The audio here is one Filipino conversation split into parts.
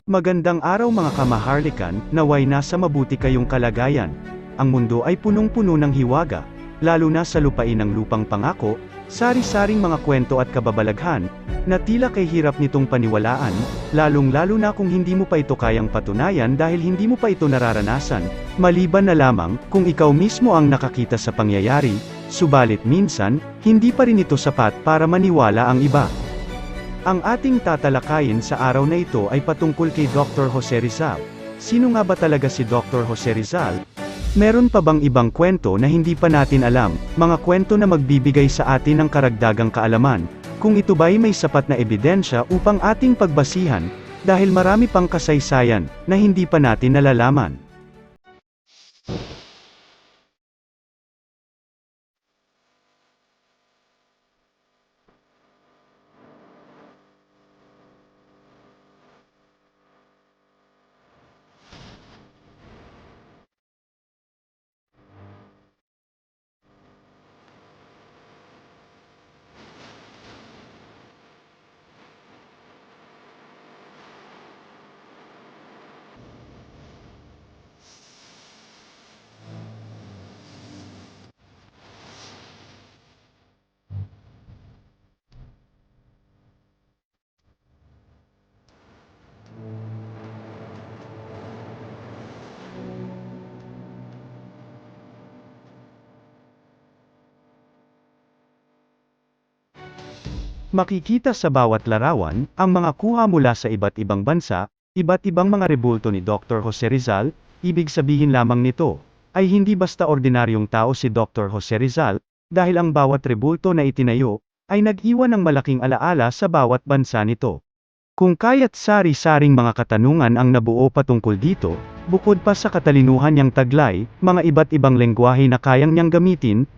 Magandang araw mga kamaharlikan, naway nasa mabuti kayong kalagayan. Ang mundo ay punong-puno ng hiwaga, lalo na sa lupain ng lupang pangako, sari-saring mga kwento at kababalaghan, na tila kay hirap nitong paniwalaan, lalong-lalo na kung hindi mo pa ito kayang patunayan dahil hindi mo pa ito nararanasan, maliban na lamang, kung ikaw mismo ang nakakita sa pangyayari, subalit minsan, hindi pa rin ito sapat para maniwala ang iba. Ang ating tatalakayin sa araw na ito ay patungkol kay Dr. Jose Rizal. Sino nga ba talaga si Dr. Jose Rizal? Meron pa bang ibang kwento na hindi pa natin alam, mga kwento na magbibigay sa atin ng karagdagang kaalaman, kung ito ba'y may sapat na ebidensya upang ating pagbasihan, dahil marami pang kasaysayan, na hindi pa natin nalalaman. Makikita sa bawat larawan, ang mga kuha mula sa iba't ibang bansa, iba't ibang mga rebulto ni Dr. Jose Rizal, ibig sabihin lamang nito, ay hindi basta ordinaryong tao si Dr. Jose Rizal, dahil ang bawat rebulto na itinayo, ay nag-iwan ng malaking alaala sa bawat bansa nito. Kung kaya't sari-saring mga katanungan ang nabuo patungkol dito, bukod pa sa katalinuhan niyang taglay, mga iba't ibang lengguwahe na kayang niyang gamitin,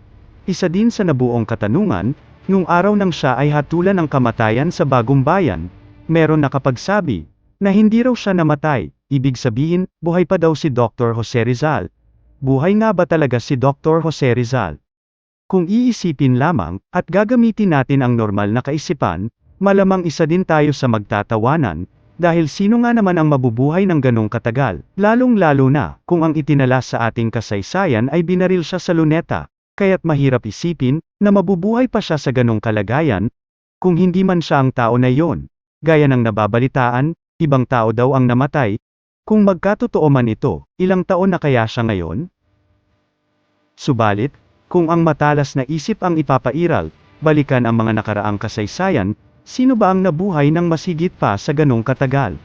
isa din sa nabuong katanungan, nung araw nang siya ay hatulan ng kamatayan sa Bagong Bayan, meron nakapagsabi, na hindi raw siya namatay, ibig sabihin, buhay pa daw si Dr. Jose Rizal. Buhay nga ba talaga si Dr. Jose Rizal? Kung iisipin lamang, at gagamitin natin ang normal na kaisipan, malamang isa din tayo sa magtatawanan, dahil sino nga naman ang mabubuhay ng ganong katagal, lalong-lalo na, kung ang itinala sa ating kasaysayan ay binaril siya sa luneta. Kaya't mahirap isipin, na mabubuhay pa siya sa ganong kalagayan, kung hindi man siya ang tao na iyon. Gaya ng nababalitaan, ibang tao daw ang namatay. Kung magkatotoo man ito, ilang taon na kaya siya ngayon? Subalit, kung ang matalas na isip ang ipapairal, balikan ang mga nakaraang kasaysayan, sino ba ang nabuhay ng masigit pa sa ganong katagal?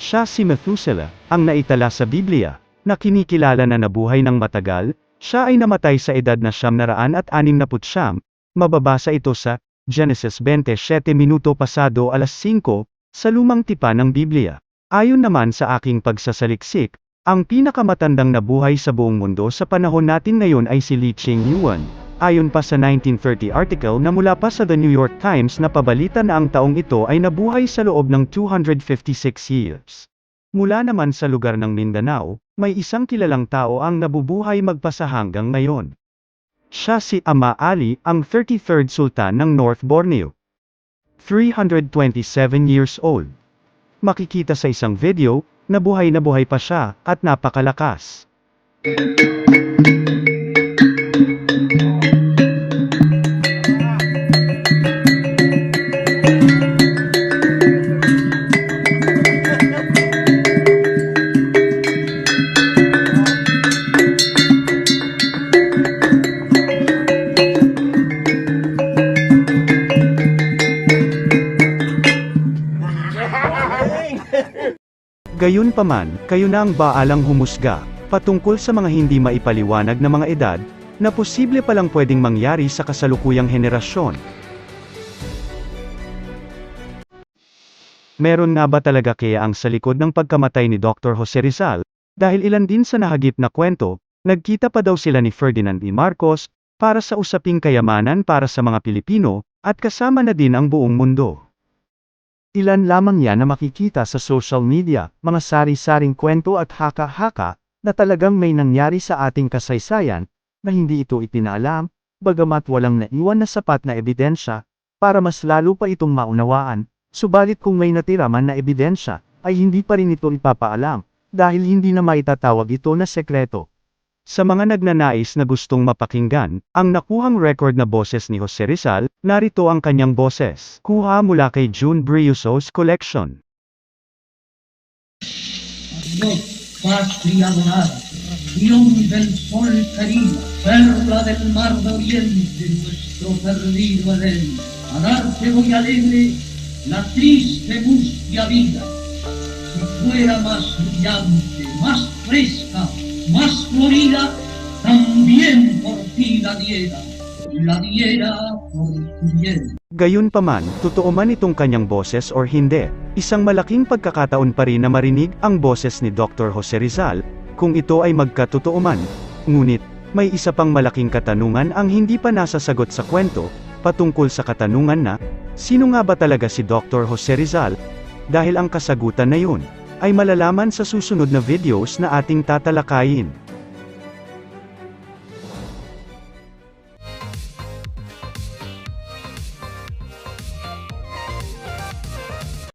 Siya si Methuselah, ang naitala sa Biblia, na kinikilala na nabuhay ng matagal. Siya ay namatay sa edad na 969, mababasa ito sa Genesis 27 minuto pasado alas 5, sa lumang tipan ng Biblia. Ayon naman sa aking pagsasaliksik, ang pinakamatandang nabuhay sa buong mundo sa panahon natin ngayon ay si Lee Ching-yuan. Ayon pa sa 1930 article na mula pa sa The New York Times na pabalita na ang taong ito ay nabuhay sa loob ng 256 years. Mula naman sa lugar ng Mindanao, may isang kilalang tao ang nabubuhay magpasa hanggang ngayon. Siya si Ama Ali, ang 33rd Sultan ng North Borneo. 327 years old. Makikita sa isang video, na buhay pa siya, at napakalakas. Gayunpaman, kayo na ang baalang humusga, patungkol sa mga hindi maipaliwanag na mga edad, na posible palang pwedeng mangyari sa kasalukuyang henerasyon. Meron nga ba talaga kaya ang sa likod ng pagkamatay ni Dr. Jose Rizal, dahil ilan din sa nahagip na kwento, nagkita pa daw sila ni Ferdinand E. Marcos, para sa usaping kayamanan para sa mga Pilipino, at kasama na din ang buong mundo. Ilan lamang yan na makikita sa social media, mga sari-saring kwento at haka-haka, na talagang may nangyari sa ating kasaysayan, na hindi ito ipinaalam, bagamat walang naiwan na sapat na ebidensya, para mas lalo pa itong maunawaan, subalit kung may natira man na ebidensya, ay hindi pa rin ito ipapaalam, dahil hindi na maitatawag ito na sekreto. Sa mga nagnanais na gustong mapakinggan, ang nakuhang record na boses ni Jose Rizal, narito ang kanyang boses. Kuha mula kay June Briuso's collection. Adiós, patria dorada, ración del sol querida, perla del mar de oriente, nuestro perdido Edén. A darte voy alegre la triste mustia vida. Si fuera más brillante, más fresca, más florida, también por ti la diera por tu bien. Gayunpaman, totoo man itong kanyang boses or hindi, isang malaking pagkakataon pa rin na marinig ang boses ni Dr. Jose Rizal, kung ito ay magkatotoo man. Ngunit, may isa pang malaking katanungan ang hindi pa nasasagot sa kwento, patungkol sa katanungan na, sino nga ba talaga si Dr. Jose Rizal? Dahil ang kasagutan na yun, ay malalaman sa susunod na videos na ating tatalakayin.